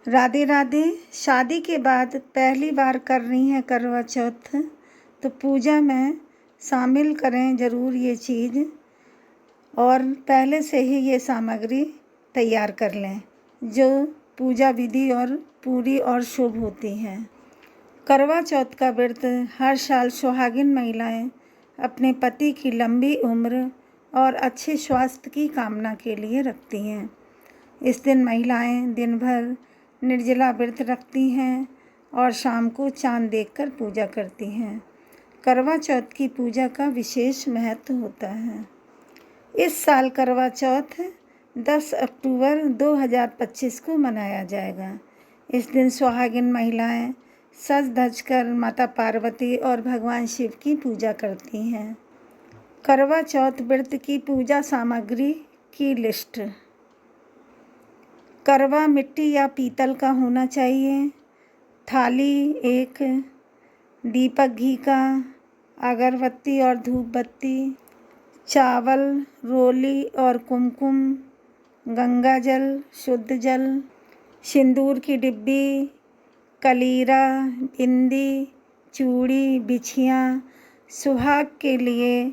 राधे राधे। शादी के बाद पहली बार कर रही हैं करवा चौथ, तो पूजा में शामिल करें ज़रूर ये चीज़, और पहले से ही ये सामग्री तैयार कर लें जो पूजा विधि और पूरी और शुभ होती हैं। करवा चौथ का व्रत हर साल सुहागिन महिलाएं अपने पति की लंबी उम्र और अच्छे स्वास्थ्य की कामना के लिए रखती हैं। इस दिन महिलाएं दिन भर निर्जला व्रत रखती हैं और शाम को चांद देखकर पूजा करती हैं। करवा चौथ की पूजा का विशेष महत्व होता है। इस साल करवा चौथ 10 अक्टूबर 2025 को मनाया जाएगा। इस दिन सुहागिन महिलाएं सज धज कर माता पार्वती और भगवान शिव की पूजा करती हैं। करवा चौथ व्रत की पूजा सामग्री की लिस्ट। करवा मिट्टी या पीतल का होना चाहिए। थाली 1, दीपक घी का, अगरबत्ती और धूप बत्ती, चावल, रोली और कुमकुम, गंगा जल, शुद्ध जल, सिंदूर की डिब्बी, कलीरा, बिंदी, चूड़ी, बिछियाँ, सुहाग के लिए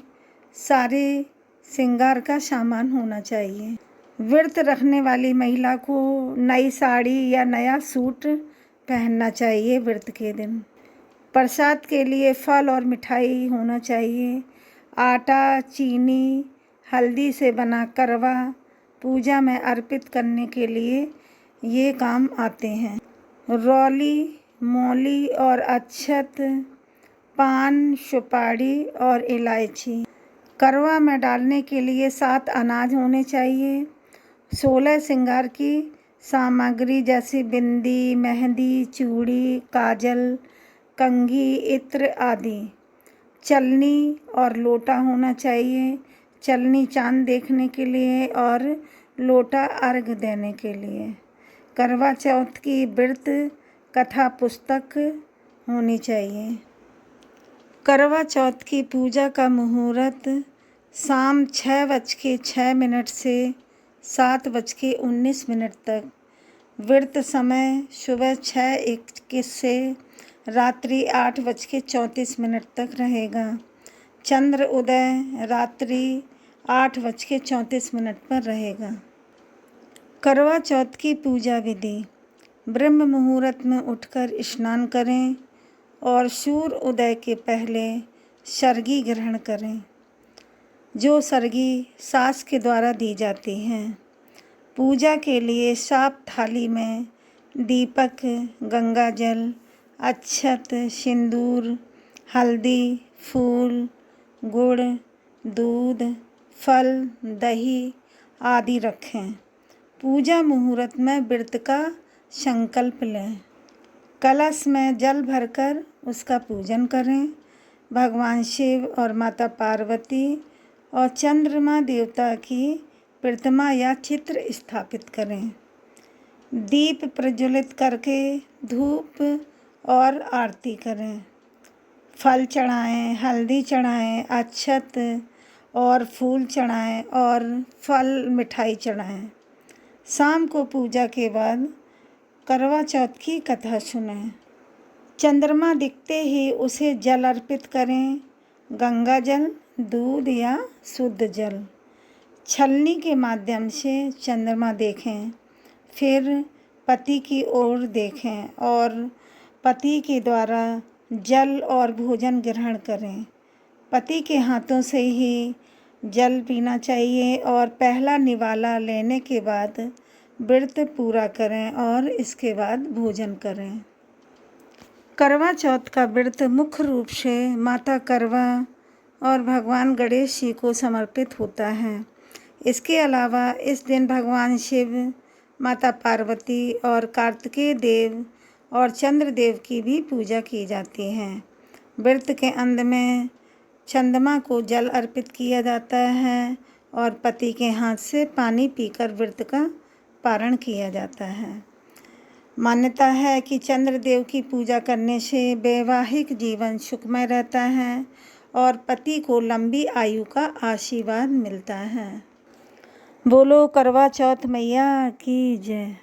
सारे श्रृंगार का सामान होना चाहिए। व्रत रखने वाली महिला को नई साड़ी या नया सूट पहनना चाहिए। व्रत के दिन प्रसाद के लिए फल और मिठाई होना चाहिए। आटा, चीनी, हल्दी से बना करवा पूजा में अर्पित करने के लिए ये काम आते हैं। रौली, मौली और अक्षत, पान, सुपारी और इलायची। करवा में डालने के लिए 7 अनाज होने चाहिए। 16 श्रृंगार की सामग्री जैसे बिंदी, मेहंदी, चूड़ी, काजल, कंघी, इत्र आदि। चलनी और लोटा होना चाहिए। चलनी चांद देखने के लिए और लोटा अर्घ देने के लिए। करवा चौथ की व्रत कथा पुस्तक होनी चाहिए। करवा चौथ की पूजा का मुहूर्त शाम 6:06 से 7:19 तक। व्रत समय सुबह 6:21 से रात्रि 8:34 तक रहेगा। चंद्र उदय रात्रि 8:34 पर रहेगा। करवा चौथ की पूजा विधि। ब्रह्म मुहूर्त में उठकर स्नान करें और सूर्य उदय के पहले सर्गी ग्रहण करें, जो सर्गी सास के द्वारा दी जाती हैं। पूजा के लिए साफ थाली में दीपक, गंगा जल, अक्षत, सिंदूर, हल्दी, फूल, गुड़, दूध, फल, दही आदि रखें। पूजा मुहूर्त में व्रत का संकल्प लें। कलश में जल भरकर उसका पूजन करें। भगवान शिव और माता पार्वती और चंद्रमा देवता की प्रतिमा या चित्र स्थापित करें। दीप प्रज्वलित करके धूप और आरती करें। फल चढ़ाएं, हल्दी चढ़ाएं, अक्षत और फूल चढ़ाएं और फल मिठाई चढ़ाएं। शाम को पूजा के बाद करवा चौथ की कथा सुनें। चंद्रमा दिखते ही उसे जल अर्पित करें। गंगा जल, दूध या शुद्ध जल। छलनी के माध्यम से चंद्रमा देखें, फिर पति की ओर देखें और पति के द्वारा जल और भोजन ग्रहण करें। पति के हाथों से ही जल पीना चाहिए और पहला निवाला लेने के बाद व्रत पूरा करें और इसके बाद भोजन करें। करवा चौथ का व्रत मुख्य रूप से माता करवा और भगवान गणेश जी को समर्पित होता है। इसके अलावा इस दिन भगवान शिव, माता पार्वती और कार्तिकेय देव और चंद्रदेव की भी पूजा की जाती है। व्रत के अंत में चंद्रमा को जल अर्पित किया जाता है और पति के हाथ से पानी पीकर व्रत का पारण किया जाता है। मान्यता है कि चंद्रदेव की पूजा करने से वैवाहिक जीवन सुखमय रहता है और पति को लंबी आयु का आशीर्वाद मिलता है। बोलो करवा चौथ मैया की जय।